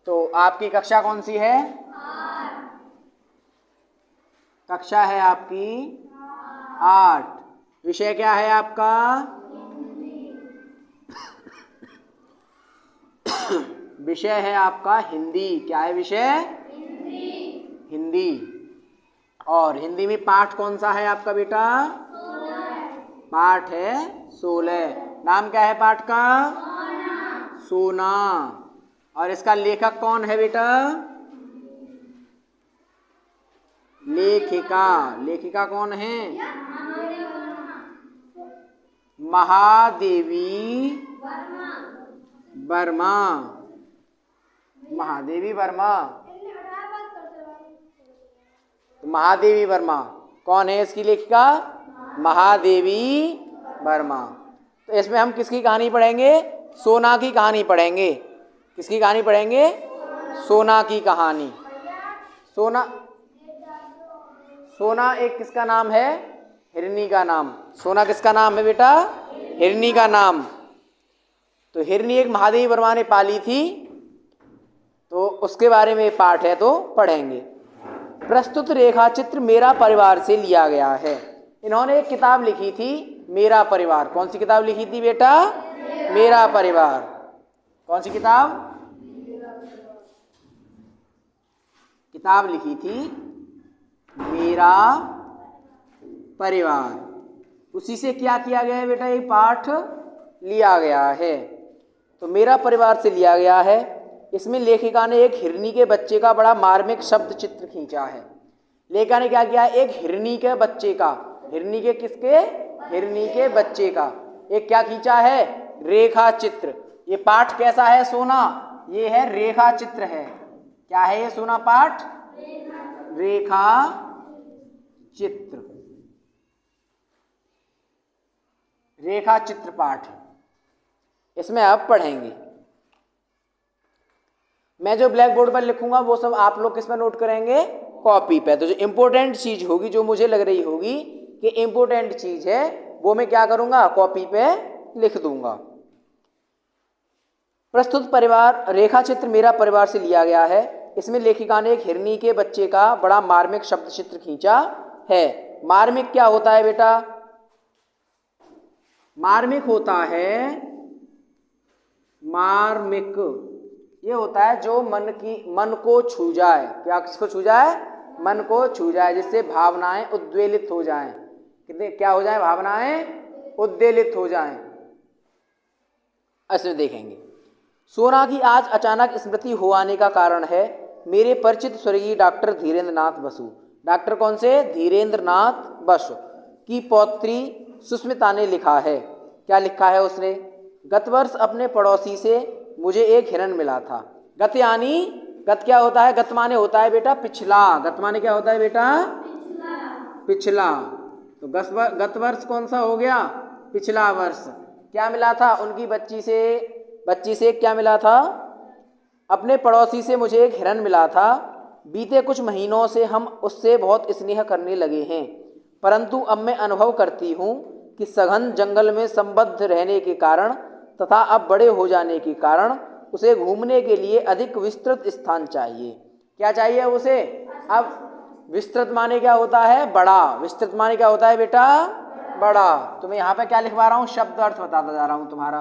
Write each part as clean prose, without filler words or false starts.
तो आपकी कक्षा कौन सी है? कक्षा है आपकी 8। विषय क्या है आपका? विषय है आपका हिंदी। क्या है विषय? हिंदी। और हिंदी में पाठ कौन सा है आपका बेटा? पाठ है 16। नाम क्या है पाठ का? सोना। और इसका लेखक कौन है बेटा? लेखिका। लेखिका कौन है? महादेवी वर्मा। महादेवी वर्मा। महादेवी वर्मा कौन है इसकी लेखिका? महादेवी वर्मा। तो इसमें हम किसकी कहानी पढ़ेंगे? सोना की कहानी पढ़ेंगे। किसकी कहानी पढ़ेंगे? सोना की कहानी। सोना, सोना एक किसका नाम है? हिरनी का नाम। सोना किसका नाम है बेटा? हिरनी का नाम। तो हिरनी एक महादेवी वर्मा ने पाली थी, तो उसके बारे में पाठ है तो पढ़ेंगे। प्रस्तुत रेखा चित्र मेरा परिवार से लिया गया है। इन्होंने एक किताब लिखी थी मेरा परिवार। कौन सी किताब लिखी थी बेटा? मेरा परिवार। कौन सी किताब? किताब लिखी थी मेरा परिवार। उसी से क्या किया गया है बेटा? ये पाठ लिया गया है। तो मेरा परिवार से लिया गया है। इसमें लेखिका ने एक हिरनी के बच्चे का बड़ा मार्मिक शब्द चित्र खींचा है। लेखिका ने क्या किया? एक हिरनी के बच्चे का, हिरनी के किसके? हिरनी के बच्चे का एक क्या खींचा है? रेखा चित्र। ये पाठ कैसा है सोना? ये है रेखा चित्र है। क्या है ये सोना पाठ? रेखा चित्र। रेखा चित्र पाठ है। इसमें आप पढ़ेंगे। मैं जो ब्लैक बोर्ड पर लिखूंगा वो सब आप लोग किस पर नोट करेंगे? कॉपी पे। तो जो इम्पोर्टेंट चीज होगी, जो मुझे लग रही होगी कि इम्पोर्टेंट चीज है, वो मैं क्या करूंगा? कॉपी पे लिख दूंगा। प्रस्तुत परिवार रेखा चित्र मेरा परिवार से लिया गया है। इसमें लेखिका ने एक हिरनी के बच्चे का बड़ा मार्मिक शब्द चित्र खींचा है। मार्मिक क्या होता है बेटा? मार्मिक होता है, मार्मिक ये होता है जो मन को छू जाए। क्या किसको छू जाए? मन को छू जाए, जिससे भावनाएं उद्वेलित हो जाएं। कितने क्या हो जाए? भावनाएं उद्वेलित हो जाएं। ऐसे देखेंगे। सोना की आज अचानक स्मृति हो आने का कारण है मेरे परिचित स्वर्गीय डॉक्टर धीरेन्द्र नाथ बसु। डॉक्टर कौन से? धीरेन्द्र नाथ बसु की पौत्री सुस्मिता ने लिखा है। क्या लिखा है उसने? गत वर्ष अपने पड़ोसी से मुझे एक हिरन मिला था। गत यानी, गत क्या होता है? गत माने होता है बेटा पिछला। गत माने क्या होता है बेटा? पिछला। तो गत वर्ष कौन सा हो गया? पिछला वर्ष। क्या मिला था? उनकी बच्ची से क्या मिला था? अपने पड़ोसी से मुझे एक हिरन मिला था। बीते कुछ महीनों से हम उससे बहुत स्नेह करने लगे हैं, परंतु अब मैं अनुभव करती हूँ कि सघन जंगल में संबद्ध रहने के कारण तथा अब बड़े हो जाने के कारण उसे घूमने के लिए अधिक विस्तृत स्थान चाहिए। क्या चाहिए उसे? अब विस्तृत माने क्या होता है? बड़ा। विस्तृत माने क्या होता है बेटा? बड़ा। तो मैं यहाँ पे क्या लिखवा रहा हूँ? शब्द अर्थ बताता जा रहा हूँ तुम्हारा।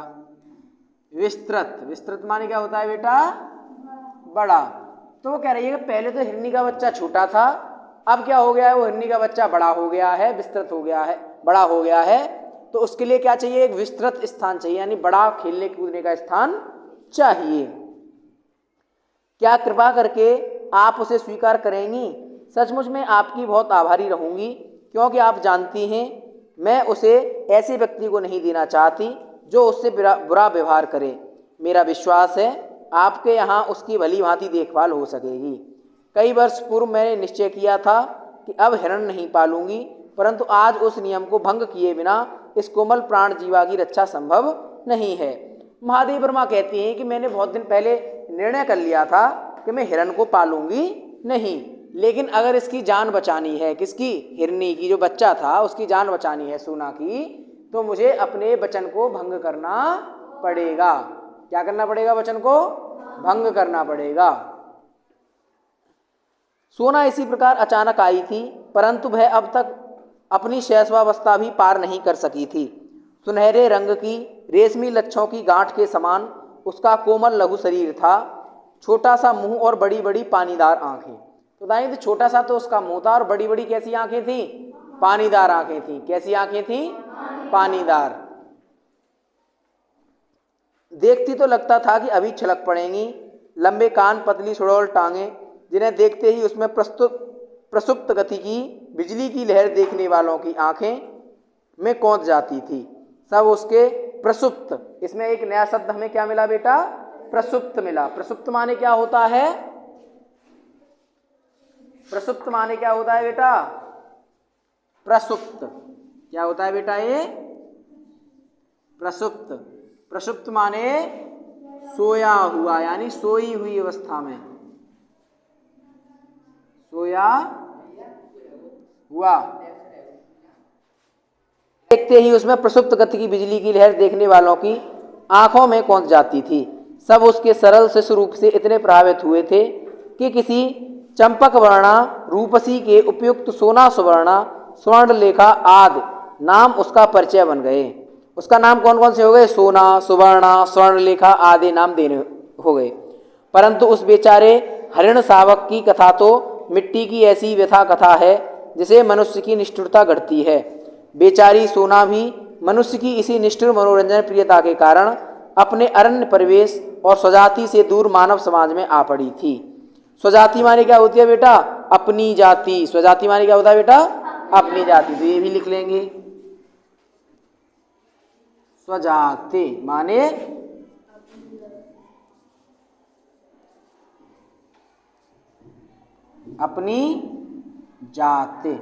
विस्तृत। विस्तृत माने क्या होता है बेटा? बड़ा। तो वो कह रही है कि पहले तो हिरनी का बच्चा छोटा था, अब क्या हो गया है? वो हिरनी का बच्चा बड़ा हो गया है, विस्तृत हो गया है, बड़ा हो गया है। तो उसके लिए क्या चाहिए? एक विस्तृत स्थान चाहिए, यानी बड़ा खेलने कूदने का स्थान चाहिए। क्या कृपा करके आप उसे स्वीकार करेंगी? सचमुच में आपकी बहुत आभारी रहूंगी, क्योंकि आप जानती हैं मैं उसे ऐसे व्यक्ति को नहीं देना चाहती जो उससे बुरा व्यवहार करे। मेरा विश्वास है आपके यहाँ उसकी भली भांति देखभाल हो सकेगी। कई वर्ष पूर्व मैंने निश्चय किया था कि अब हिरण नहीं पालूंगी, परंतु आज उस नियम को भंग किए बिना इस कोमल प्राण जीवा की रक्षा संभव नहीं है। महादेवी वर्मा कहती हैं कि मैंने बहुत दिन पहले निर्णय कर लिया था कि मैं हिरण को पालूंगी नहीं, लेकिन अगर इसकी जान बचानी है, किसकी? हिरनी की, जो बच्चा था उसकी जान बचानी है सोना की, तो मुझे अपने वचन को भंग करना पड़ेगा। क्या करना पड़ेगा? वचन को भंग करना पड़ेगा। सोना इसी प्रकार अचानक आई थी, परंतु वह अब तक अपनी शैशवावस्था भी पार नहीं कर सकी थी। सुनहरे रंग की रेशमी लच्छों की गांठ के समान उसका कोमल लघु शरीर था, छोटा सा मुंह और बड़ी बड़ी पानीदार आंखें। तो दाएं तो छोटा सा तो उसका मुंह था और बड़ी बड़ी कैसी आंखें थी? पानीदार आंखें थी। कैसी आंखें थी? पानीदार। देखती तो लगता था कि अभी छलक पड़ेंगी। लंबे कान, पतली सुडौल टांगे, जिन्हें देखते ही उसमें प्रसुप्त गति की बिजली की लहर देखने वालों की आंखें में कौंध जाती थी। सब उसके प्रसुप्त, इसमें एक नया शब्द हमें क्या मिला बेटा? प्रसुप्त मिला। प्रसुप्त माने क्या होता है? प्रसुप्त माने क्या होता है बेटा? प्रसुप्त क्या होता है बेटा? ये प्रसुप्त। प्रसुप्त माने सोया हुआ, यानी सोई हुई अवस्था में, सोया हुआ। देखते ही उसमें प्रसुप्त गति की बिजली की लहर देखने वालों की आंखों में कौंध जाती थी। सब उसके सरल शिशु रूप से इतने प्रभावित हुए थे कि किसी चंपक वर्णा रूपसी के उपयुक्त सोना सुवर्णा स्वर्णलेखा आदि नाम उसका परिचय बन गए। उसका नाम कौन कौन से हो गए? सोना, सुवर्णा, स्वर्णलेखा आदि नाम देने हो गए। परंतु उस बेचारे हरिण शावक की कथा तो मिट्टी की ऐसी व्यथा कथा है जिसे मनुष्य की निष्ठुरता घटती है। बेचारी सोना भी मनुष्य की इसी निष्ठुर मनोरंजन प्रियता के कारण अपने अरण्य परिवेश और स्वजाति से दूर मानव समाज में आ पड़ी थी। स्वजाति माने क्या होती है बेटा? अपनी जाति। स्वजाति माने क्या होता है बेटा? अपनी जाति। तो ये भी लिख लेंगे। स्वजाति माने अपनी जाति।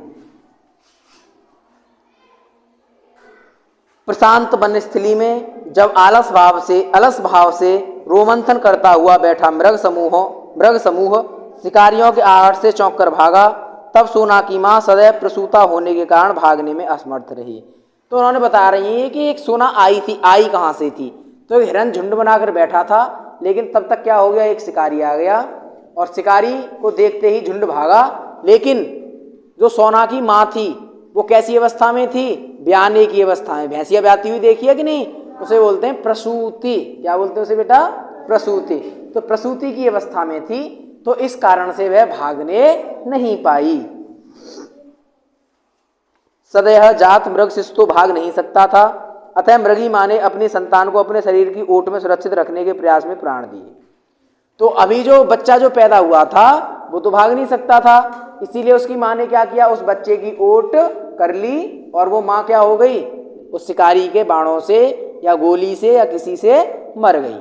प्रशांत वनस्थली में जब अलस भाव से रोमंथन करता हुआ बैठा मृग समूह शिकारियों के आहट से चौंक कर भागा, तब सोना की मां सदैव प्रसूता होने के कारण भागने में असमर्थ रही। तो उन्होंने बता रही है कि एक सोना आई थी। आई कहाँ से थी? तो हिरन झुंड बनाकर बैठा था, लेकिन तब तक क्या हो गया? एक शिकारी आ गया और शिकारी को देखते ही झुंड भागा। लेकिन जो सोना की माँ थी वो कैसी अवस्था में थी? ब्याने की अवस्था में। भैंसिया ब्याती हुई देखी है कि नहीं? उसे बोलते हैं प्रसूति। क्या बोलते हैं उसे बेटा? प्रसूति। तो प्रसूति की अवस्था में थी, तो इस कारण से वह भागने नहीं पाई। सदैह जात मृग शिशु तो भाग नहीं सकता था, अतः मृगी माँ ने अपनी संतान को अपने शरीर की ओट में सुरक्षित रखने के प्रयास में प्राण दिए। तो अभी जो बच्चा जो पैदा हुआ था वो तो भाग नहीं सकता था, इसीलिए उसकी माँ ने क्या किया? उस बच्चे की ओट कर ली और वो माँ क्या हो गई? उस शिकारी के बाणों से या गोली से या किसी से मर गई।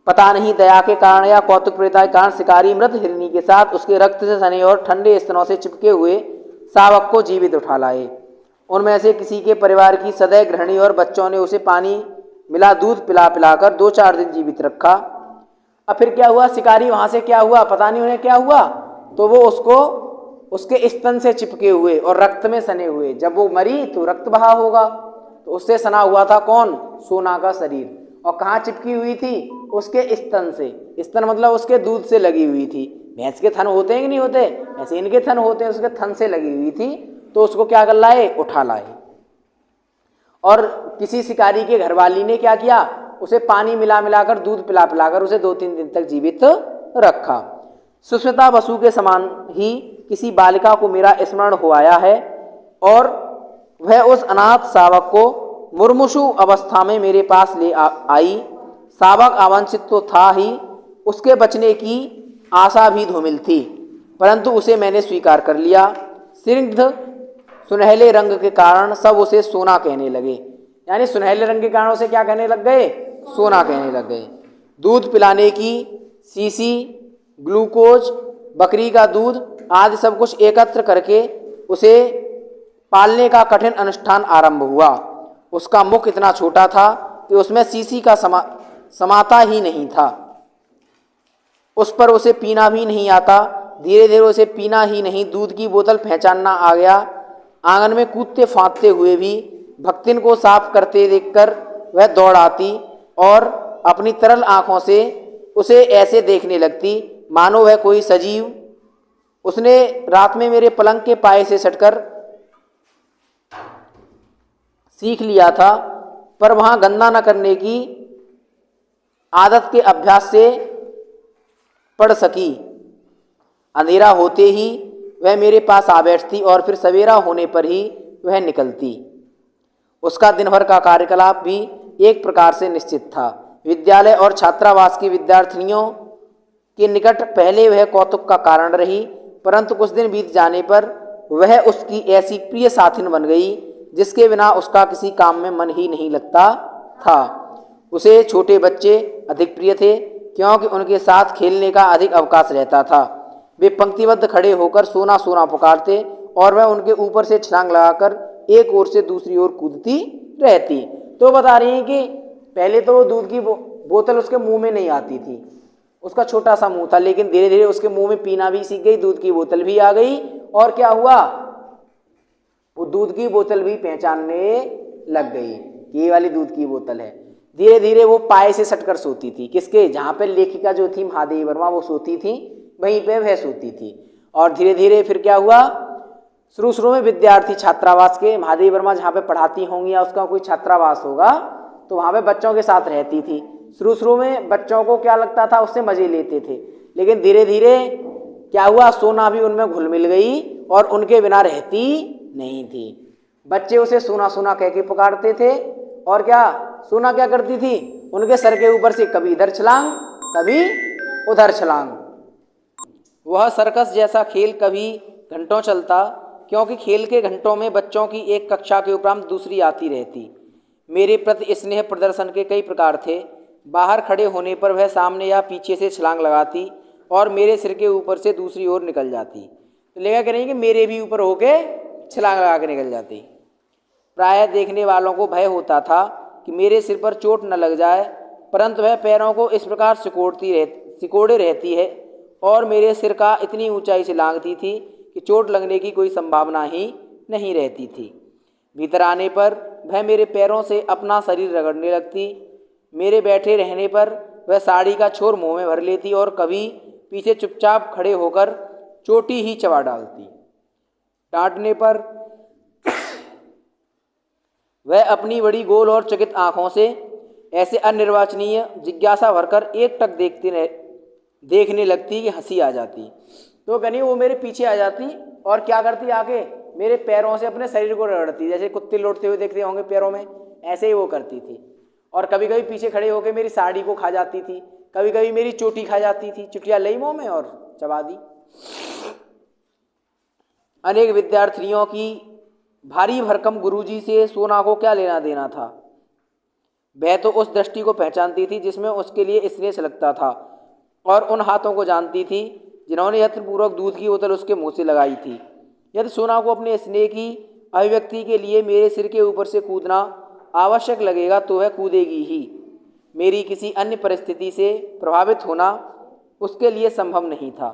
पता नहीं दया के कारण या कौतुक प्रेता के कारण शिकारी मृत हिरनी के साथ उसके रक्त से सने और ठंडे स्तनों से चिपके हुए शावक को जीवित उठा लाए। उनमें से किसी के परिवार की सदैव गृहिणी और बच्चों ने उसे पानी मिला दूध पिलाकर 2-4 दिन जीवित रखा। अब फिर क्या हुआ? शिकारी वहां से क्या हुआ पता नहीं उन्हें क्या हुआ, तो वो उसको उसके स्तन से चिपके हुए और रक्त में सने हुए। जब वो मरी तो रक्त बहा होगा, तो उससे सना हुआ था कौन? सोना का शरीर। और कहाँ चिपकी हुई थी? उसके स्तन से। स्तन मतलब उसके दूध से लगी हुई थी। भैंस के थन होते हैं कि नहीं होते? ऐसे इनके थन होते हैं, उसके थन से लगी हुई थी। तो उसको क्या कर लाए? उठा लाए। और किसी शिकारी के घरवाली ने क्या किया? उसे पानी मिलाकर दूध पिलाकर उसे 2-3 दिन तक जीवित रखा। सुस्मिता बसु के समान ही किसी बालिका को मेरा स्मरण हो आया है और वह उस अनाथ शावक को मुर्मुषु अवस्था में मेरे पास ले आई। शावक अवांछित तो था ही, उसके बचने की आशा भी धूमिल थी, परंतु उसे मैंने स्वीकार कर लिया। स्निग्ध सुनहले रंग के कारण सब उसे सोना कहने लगे। यानी सुनहले रंग के कारण उसे क्या कहने लग गए? सोना कहने लग गए। दूध पिलाने की शीशी, ग्लूकोज, बकरी का दूध आदि सब कुछ एकत्र करके उसे पालने का कठिन अनुष्ठान आरंभ हुआ। उसका मुख इतना छोटा था कि उसमें शीशी का समाता ही नहीं था। उस पर उसे पीना भी नहीं आता। धीरे धीरे उसे पीना ही नहीं, दूध की बोतल पहचानना आ गया। आंगन में कूदते फांदते हुए भी भक्तिन को साफ करते देखकर वह दौड़ आती और अपनी तरल आंखों से उसे ऐसे देखने लगती मानो वह कोई सजीव। उसने रात में मेरे पलंग के पाए से सटकर सीख लिया था, पर वहां गंदा न करने की आदत के अभ्यास से पड़ सकी। अंधेरा होते ही वह मेरे पास आ बैठती और फिर सवेरा होने पर ही वह निकलती। उसका दिन भर का कार्यकलाप भी एक प्रकार से निश्चित था। विद्यालय और छात्रावास की विद्यार्थिनियों के निकट पहले वह कौतुक का कारण रही, परंतु कुछ दिन बीत जाने पर वह उसकी ऐसी प्रिय साथिन बन गई जिसके बिना उसका किसी काम में मन ही नहीं लगता था। उसे छोटे बच्चे अधिक प्रिय थे क्योंकि उनके साथ खेलने का अधिक अवकाश रहता था। वे पंक्तिबद्ध खड़े होकर सोना सोना पुकारते और वह उनके ऊपर से छलांग लगाकर एक ओर से दूसरी ओर कूदती रहती। तो बता रही हैं कि पहले तो दूध की बोतल उसके मुंह में नहीं आती थी, उसका छोटा सा मुंह था, लेकिन धीरे धीरे उसके मुंह में पीना भी सीख गई, दूध की बोतल भी आ गई और क्या हुआ, वो दूध की बोतल भी पहचानने लग गई कि ये वाली दूध की बोतल है। धीरे धीरे वो पाए से सटकर सोती थी, किसके, जहाँ पे लेखिका जो थी महादेवी वर्मा वो सोती थी वहीं पे वह सोती थी। और धीरे धीरे फिर क्या हुआ, शुरू में विद्यार्थी छात्रावास के, महादेवी वर्मा जहाँ पे पढ़ाती होंगी या उसका कोई छात्रावास होगा तो वहाँ पे बच्चों के साथ रहती थी। शुरू में बच्चों को क्या लगता था, उससे मजे लेते थे, लेकिन धीरे धीरे क्या हुआ, सोना भी उनमें घुल मिल गई और उनके बिना रहती नहीं थी। बच्चे उसे सोना सोना कह के पुकारते थे और क्या सोना क्या करती थी, उनके सर के ऊपर से कभी इधर छलांग कभी उधर छलांग। वह सर्कस जैसा खेल कभी घंटों चलता, क्योंकि खेल के घंटों में बच्चों की एक कक्षा के उपरांत दूसरी आती रहती। मेरे प्रति स्नेह प्रदर्शन के कई प्रकार थे। बाहर खड़े होने पर वह सामने या पीछे से छलांग लगाती और मेरे सिर के ऊपर से दूसरी ओर निकल जाती। तो लेगा कह रही कि मेरे भी ऊपर होके छलांग लगा के निकल जाती। प्रायः देखने वालों को भय होता था कि मेरे सिर पर चोट न लग जाए, परंतु वह पैरों को इस प्रकार सिकोड़े रहती है और मेरे सिर का इतनी ऊंचाई से लांघती थी कि चोट लगने की कोई संभावना ही नहीं रहती थी। भीतर आने पर वह मेरे पैरों से अपना शरीर रगड़ने लगती। मेरे बैठे रहने पर वह साड़ी का छोर मुंह में भर लेती और कभी पीछे चुपचाप खड़े होकर चोटी ही चबा डालती। डांटने पर वह अपनी बड़ी गोल और चकित आंखों से ऐसे अनिर्वाचनीय जिज्ञासा भरकर एक टक देखने लगती कि हंसी आ जाती। तो कहनी वो मेरे पीछे आ जाती और क्या करती, आके मेरे पैरों से अपने शरीर को रगड़ती, जैसे कुत्ते लौटते हुए देखते होंगे पैरों में, ऐसे ही वो करती थी। और कभी कभी पीछे खड़े होकर मेरी साड़ी को खा जाती थी, कभी कभी मेरी चोटी खा जाती थी, चुटिया लई मुंह में और चबा दी। अनेक विद्यार्थिनियों की भारी भरकम गुरुजी से सोना को क्या लेना देना था। वह तो उस दृष्टि को पहचानती थी जिसमें उसके लिए स्नेह छलकता था और उन हाथों को जानती थी जिन्होंने यत्नपूर्वक दूध की बोतल उसके मुंह से लगाई थी। यदि सोना को अपने स्नेह की अभिव्यक्ति के लिए मेरे सिर के ऊपर से कूदना आवश्यक लगेगा तो वह कूदेगी ही। मेरी किसी अन्य परिस्थिति से प्रभावित होना उसके लिए संभव नहीं था।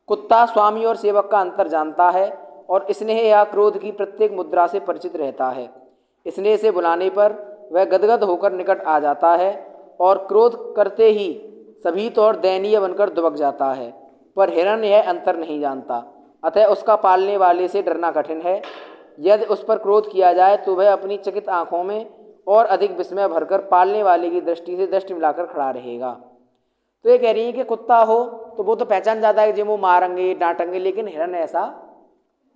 कुत्ता स्वामी और सेवक का अंतर जानता है और स्नेह या क्रोध की प्रत्येक मुद्रा से परिचित रहता है। स्नेह से बुलाने पर वह गदगद होकर निकट आ जाता है और क्रोध करते ही सभी तौर दयनीय बनकर दुबक जाता है। पर हिरण यह अंतर नहीं जानता, अतः उसका पालने वाले से डरना कठिन है। यदि उस पर क्रोध किया जाए तो वह अपनी चकित आंखों में और अधिक विस्मय भरकर पालने वाले की दृष्टि से दृष्टि मिलाकर खड़ा रहेगा। तो ये कह रही है कि कुत्ता हो तो वो तो पहचान जाता है कि जो वो मारेंगे डांटेंगे, लेकिन हिरण ऐसा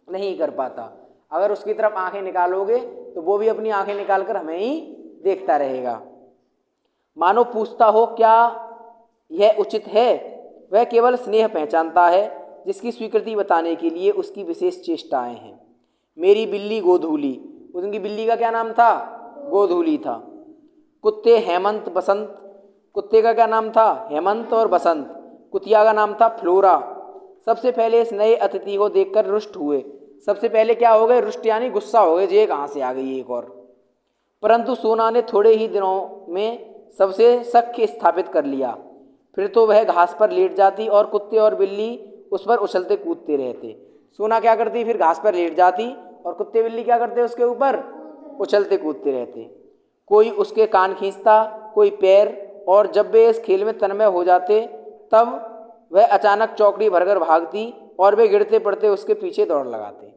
नहीं कर पाता। अगर उसकी तरफ आंखें निकालोगे तो वो भी अपनी आंखें निकालकर हमें ही देखता रहेगा, मानो पूछता हो क्या यह उचित है। वह केवल स्नेह पहचानता है जिसकी स्वीकृति बताने के लिए उसकी विशेष चेष्टाएं हैं। मेरी बिल्ली गोधूली, उनकी बिल्ली का क्या नाम था, गोधूली था। कुत्ते हेमंत बसंत, कुत्ते का क्या नाम था, हेमंत और बसंत। कुतिया का नाम था फ्लोरा। सबसे पहले इस नए अतिथि को देखकर रुष्ट हुए। सबसे पहले क्या हो गए, रुष्ट यानी गुस्सा हो गए, जे कहाँ से आ गई एक और। परंतु सोना ने थोड़े ही दिनों में सबसे सख्य स्थापित कर लिया। फिर तो वह घास पर लेट जाती और कुत्ते और बिल्ली उस पर उछलते कूदते रहते। सोना क्या करती, फिर घास पर लेट जाती और कुत्ते बिल्ली क्या करते, उसके ऊपर उछलते कूदते रहते। कोई उसके कान खींचता, कोई पैर और जब वे इस खेल में तन्मय हो जाते तब वह अचानक चौकड़ी भरकर भागती और वे गिरते पड़ते उसके पीछे दौड़ लगाते।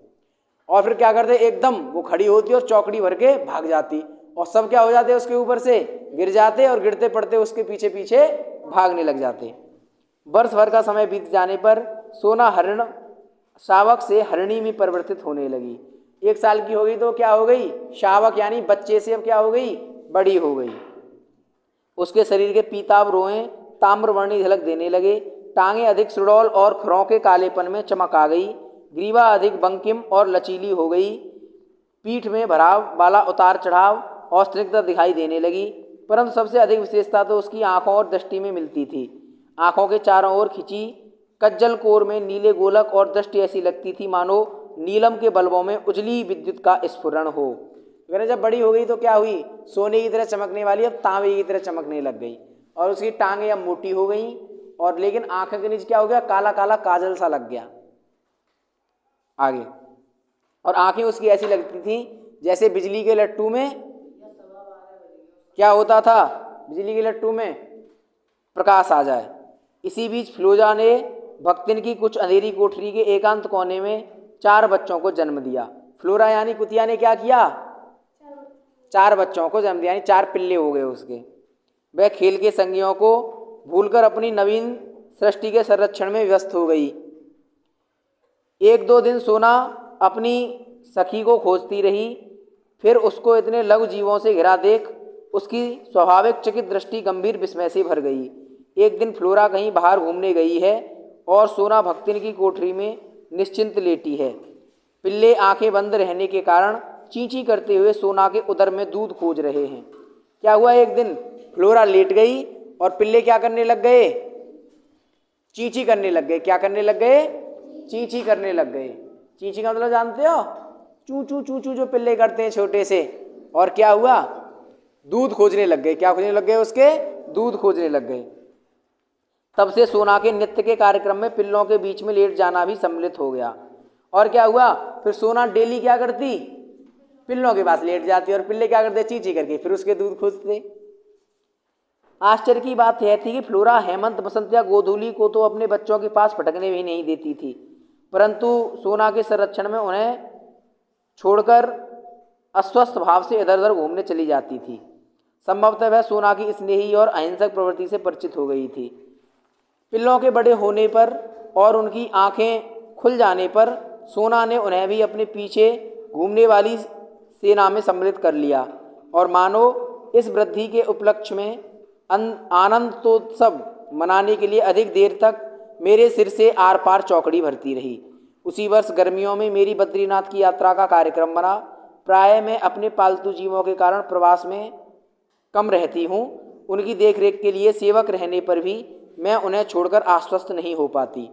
और फिर क्या करते, एकदम वो खड़ी होती और चौकड़ी भर के भाग जाती और सब क्या हो जाते उसके ऊपर से गिर जाते और गिरते पड़ते उसके पीछे पीछे भागने लग जाते। वर्ष भर का समय बीत जाने पर सोना हरिण शावक से हरिणी में परिवर्तित होने लगी। 1 साल की हो गई तो क्या हो गई, शावक यानी बच्चे से अब क्या हो गई, बड़ी हो गई। उसके शरीर के पीताभ रोएं ताम्रवर्णी झलक देने लगे, टांगें अधिक सुडौल और खुरों के कालेपन में चमक आ गई, ग्रीवा अधिक बंकिम और लचीली हो गई, पीठ में भराव वाला उतार चढ़ाव और स्निग्धता दिखाई देने लगी। परंतु सबसे अधिक विशेषता तो उसकी आंखों और दृष्टि में मिलती थी। आंखों के चारों ओर खिंची कज्जल कोर में नीले गोलक और दृष्टि ऐसी लगती थी मानो नीलम के बल्बों में उजली विद्युत का स्फुरण हो। वगैरह जब बड़ी हो गई तो क्या हुई, सोने की तरह चमकने वाली अब तांबे की तरह चमकने लग गई और उसकी टांगें अब मोटी हो गई और लेकिन आंखों के नीचे क्या हो गया, काला काला काजल सा लग गया आगे। और आंखें उसकी ऐसी लगती थी जैसे बिजली के लट्टू में क्या होता था, बिजली के लट्टू में प्रकाश आ जाए। इसी बीच फिलोजा ने भक्तिन की कुछ अंधेरी कोठरी के एकांत कोने में 4 बच्चों को जन्म दिया। फ्लोरा यानी कुतिया ने क्या किया, 4 बच्चों को जन्म दिया, यानी 4 पिल्ले हो गए उसके। वह खेल के संगियों को भूलकर अपनी नवीन सृष्टि के संरक्षण में व्यस्त हो गई। 1-2 दिन सोना अपनी सखी को खोजती रही, फिर उसको इतने लघु जीवों से घिरा देख उसकी स्वाभाविक चकित दृष्टि गंभीर विस्मय से भर गई। एक दिन फ्लोरा कहीं बाहर घूमने गई है और सोना भक्तिन की कोठरी में निश्चिंत लेटी है। पिल्ले आंखें बंद रहने के कारण चींची करते हुए सोना के उदर में दूध खोज रहे हैं। क्या हुआ, एक दिन फ्लोरा लेट गई और पिल्ले क्या करने लग गए, चींची करने लग गए। क्या करने लग गए, चींची करने लग गए। चींची का मतलब जानते हो, चू चू चू चू जो पिल्ले करते हैं छोटे से। और क्या हुआ, दूध खोजने लग गए। क्या खोजने लग गए, उसके दूध खोजने लग गए। तब से सोना के नृत्य के कार्यक्रम में पिल्लों के बीच में लेट जाना भी सम्मिलित हो गया। और क्या हुआ, फिर सोना डेली क्या करती, पिल्लों के पास लेट जाती और पिल्ले क्या करते, चींची करके फिर उसके दूध खोजते। आश्चर्य की बात यह थी कि फ्लोरा हेमंत, बसंत या गोधूली को तो अपने बच्चों के पास फटकने भी नहीं देती थी, परंतु सोना के संरक्षण में उन्हें छोड़कर अस्वस्थ भाव से इधर उधर घूमने चली जाती थी। संभवतः वह सोना की स्नेही और अहिंसक प्रवृत्ति से परिचित हो गई थी। पिल्लों के बड़े होने पर और उनकी आंखें खुल जाने पर सोना ने उन्हें भी अपने पीछे घूमने वाली सेना में सम्मिलित कर लिया और मानो इस वृद्धि के उपलक्ष्य में आनंदोत्सव मनाने के लिए अधिक देर तक मेरे सिर से आर पार चौकड़ी भरती रही। उसी वर्ष गर्मियों में मेरी बद्रीनाथ की यात्रा का कार्यक्रम बना। प्राय मैं अपने पालतू जीवों के कारण प्रवास में कम रहती हूँ। उनकी देखरेख के लिए सेवक रहने पर भी मैं उन्हें छोड़कर आश्वस्त नहीं हो पाती।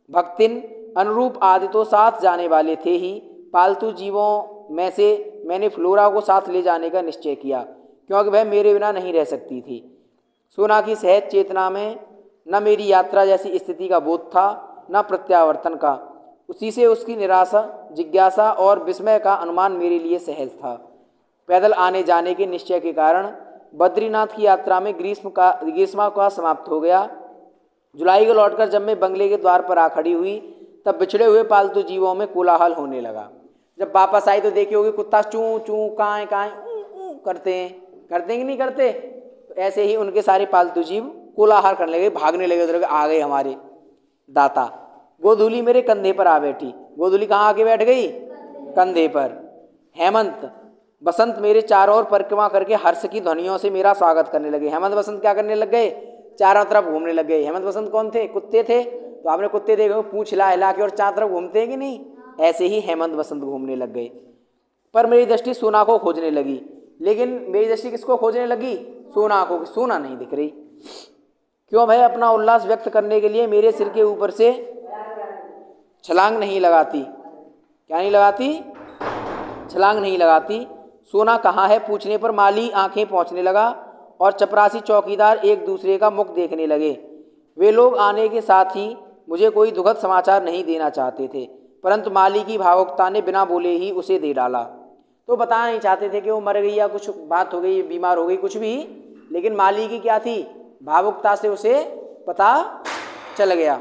भक्तिन, अनुरूप आदि तो साथ जाने वाले थे ही, पालतू जीवों में से मैंने फ्लोरा को साथ ले जाने का निश्चय किया क्योंकि वह मेरे बिना नहीं रह सकती थी। सोना की सहज चेतना में न मेरी यात्रा जैसी स्थिति का बोध था न प्रत्यावर्तन का। उसी से उसकी निराशा, जिज्ञासा और विस्मय का अनुमान मेरे लिए सहज था। पैदल आने जाने के निश्चय के कारण बद्रीनाथ की यात्रा में ग्रीष्म का समाप्त हो गया। जुलाई को लौटकर जब मैं बंगले के द्वार पर आ खड़ी हुई तब बिछड़े हुए पालतू जीवों में कोलाहल होने लगा। जब वापस आई तो देखी होगी कुत्ता चूं चूं काएं काएं करते हैं कि नहीं करते, तो ऐसे ही उनके सारे पालतू जीव कोलाहल करने लगे, भागने लगे, उधर आ गए हमारे दाता। गोधूली मेरे कंधे पर आ बैठी। गोधूली कहाँ आके बैठ गई, कंधे पर। हेमंत, बसंत मेरे चारों ओर परिक्रमा करके हर्ष की ध्वनियों से मेरा स्वागत करने लगे। हेमंत बसंत क्या करने लग गए, चारों तरफ घूमने लग गए। हेमंत बसंत कौन थे, कुत्ते थे। तो आपने कुत्ते देखे पूंछ हिला हिला के और चारों तरफ घूमते हैं कि नहीं, ऐसे ही हेमंत बसंत घूमने लग गए। पर मेरी दृष्टि सोना को खोजने लगी। लेकिन मेरी दृष्टि किसको खोजने लगी, सोना को। सोना नहीं दिख रही। क्यों भाई, अपना उल्लास व्यक्त करने के लिए मेरे सिर के ऊपर से छलांग नहीं लगाती। क्या नहीं लगाती, छलांग नहीं लगाती। सोना कहाँ है पूछने पर माली आंखें पहुँचने लगा और चपरासी चौकीदार एक दूसरे का मुख देखने लगे। वे लोग आने के साथ ही मुझे कोई दुखद समाचार नहीं देना चाहते थे, परंतु माली की भावुकता ने बिना बोले ही उसे दे डाला। तो बताना नहीं चाहते थे कि वो मर गई या कुछ बात हो गई, बीमार हो गई, कुछ भी। लेकिन माली की क्या थी, भावुकता से उसे पता चल गया।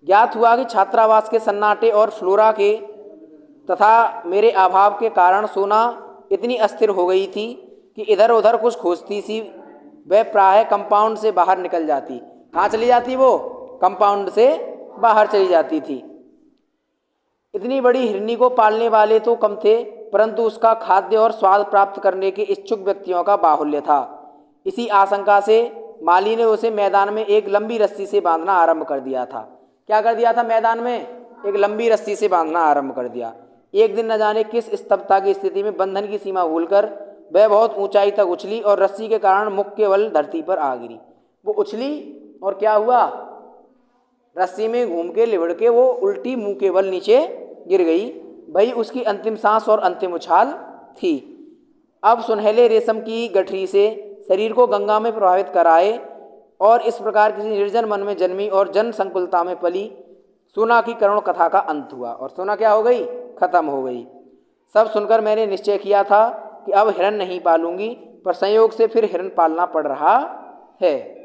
ज्ञात हुआ कि छात्रावास के सन्नाटे और फ्लोरा के तथा मेरे अभाव के कारण सोना इतनी अस्थिर हो गई थी कि इधर उधर कुछ खोजती सी वह प्रायः कंपाउंड से बाहर निकल जाती। कहाँ चली जाती वो? कंपाउंड से बाहर चली जाती थी। इतनी बड़ी हिरनी को पालने वाले तो कम थे, परंतु उसका खाद्य और स्वाद प्राप्त करने के इच्छुक व्यक्तियों का बाहुल्य था। इसी आशंका से माली ने उसे मैदान में एक लंबी रस्सी से बांधना आरंभ कर दिया था। क्या कर दिया था? मैदान में एक लंबी रस्सी से बांधना आरंभ कर दिया। एक दिन न जाने किस स्तब्धता की स्थिति में बंधन की सीमा भूलकर वह बहुत ऊंचाई तक उछली और रस्सी के कारण मुख के बल धरती पर आ गिरी। वो उछली और क्या हुआ? रस्सी में घूम के लिबड़ के वो उल्टी मुंह के बल नीचे गिर गई। वही उसकी अंतिम सांस और अंतिम उछाल थी। अब सुनहले रेशम की गठरी से शरीर को गंगा में प्रभावित कराए और इस प्रकार किसी निर्जन मन में जन्मी और जन संकुलता में पली सोना की करुण कथा का अंत हुआ। और सोना क्या हो गई? खत्म हो गई। सब सुनकर मैंने निश्चय किया था कि अब हिरन नहीं पालूंगी, पर संयोग से फिर हिरन पालना पड़ रहा है।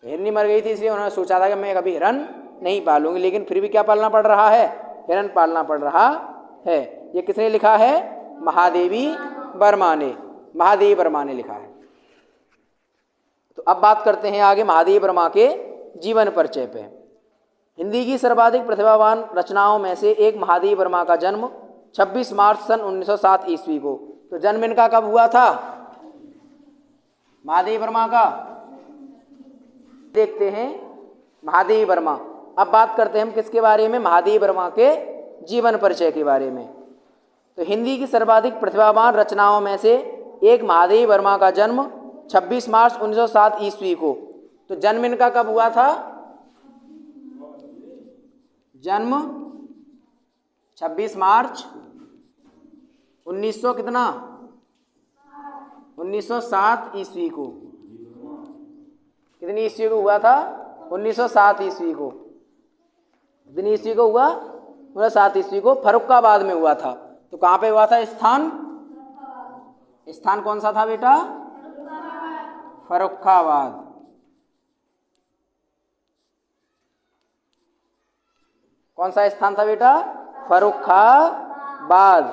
हिरनी मर गई थी, इसलिए उन्होंने सोचा था कि मैं कभी हिरन नहीं पालूंगी, लेकिन फिर भी क्या पालना पड़ रहा है? हिरन पालना पड़ रहा है। ये किसने लिखा है? महादेवी वर्मा ने। महादेवी वर्मा ने लिखा है। तो अब बात करते हैं आगे महादेवी वर्मा के जीवन परिचय पे। हिंदी की सर्वाधिक प्रतिभावान रचनाओं में से एक महादेवी वर्मा का जन्म 26 मार्च सन 1907 ईस्वी को। तो जन्म इनका कब हुआ था? महादेवी वर्मा का देखते हैं। महादेवी वर्मा। अब बात करते हैं हम किसके बारे में? महादेवी वर्मा के जीवन परिचय के बारे में। तो हिंदी की सर्वाधिक प्रतिभावान रचनाओं में से एक महादेवी वर्मा का जन्म 26 मार्च 1907 ईस्वी को। तो जन्म इनका कब हुआ था? जन्म 26 मार्च 1907 ईस्वी को। कितनी ईस्वी को हुआ था? 1907 ईस्वी को। कितनी ईस्वी को हुआ? 1907 ईस्वी को फर्रुखाबाद में हुआ था। तो कहाँ पे हुआ था? स्थान कौन सा था बेटा? फर्रुखाबाद। कौन सा स्थान था बेटा? फर्रुखाबाद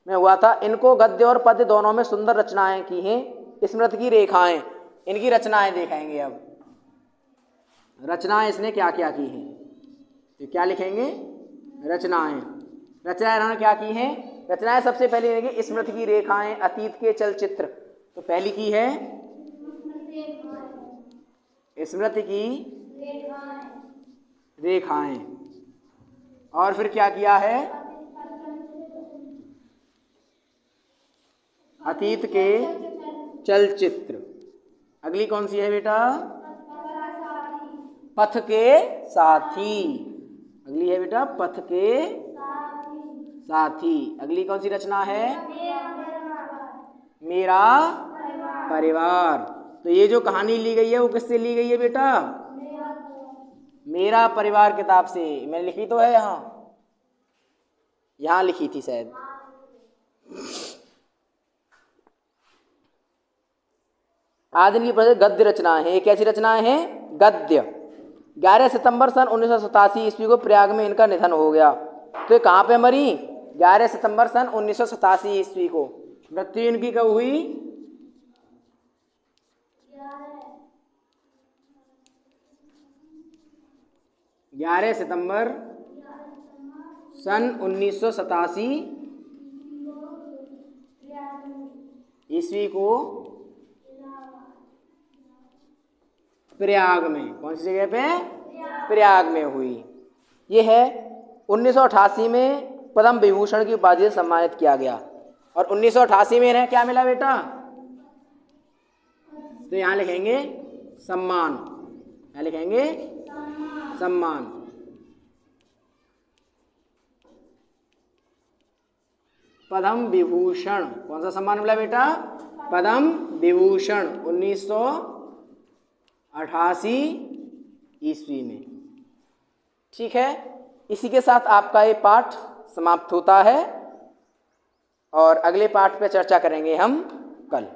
में हुआ था। इनको गद्य और पद्य दोनों में सुंदर रचनाएं की हैं। स्मृति की रेखाएं, इनकी रचनाएं देखेंगे। अब रचनाएं इसने क्या क्या की हैं, तो क्या लिखेंगे? रचनाएं। रचनाएं इन्होंने क्या की हैं? रचनाएं सबसे पहले लिखेंगे स्मृति की रेखाएं, अतीत के चलचित्र। तो पहली की है स्मृति की रेखाएं। और फिर क्या किया है? अतीत के चलचित्र। अगली कौन सी है बेटा? पथ के साथी। अगली है बेटा पथ के साथी। अगली कौन सी रचना है? मेरा परिवार। तो ये जो कहानी ली गई है वो किससे ली गई है बेटा? मेरा परिवार किताब से। मैंने लिखी तो है यहाँ लिखी थी शायद। आज इनकी प्रसिद्ध गद्य रचनाएं हैं। कैसी रचनाएं हैं? गद्य। 11 सितंबर सन 1987 ईस्वी को प्रयाग में इनका निधन हो गया। तो ये कहाँ पे मरी? 11 सितंबर सन 1987 ईस्वी को। मृत्यु इनकी कब हुई? 11 सितंबर सन 1987 ईस्वी को प्रयाग में। कौन सी जगह पे? प्रयाग में हुई। ये है 1988 में पद्म विभूषण की उपाधि से सम्मानित किया गया। और 1988 में इन्हें क्या मिला बेटा? तो यहाँ लिखेंगे सम्मान। क्या लिखेंगे? सम्मान। पद्म विभूषण। कौन सा सम्मान मिला बेटा? पद्म विभूषण 1988 ईस्वी में। ठीक है, इसी के साथ आपका ये पाठ समाप्त होता है। और अगले पाठ पे चर्चा करेंगे हम कल।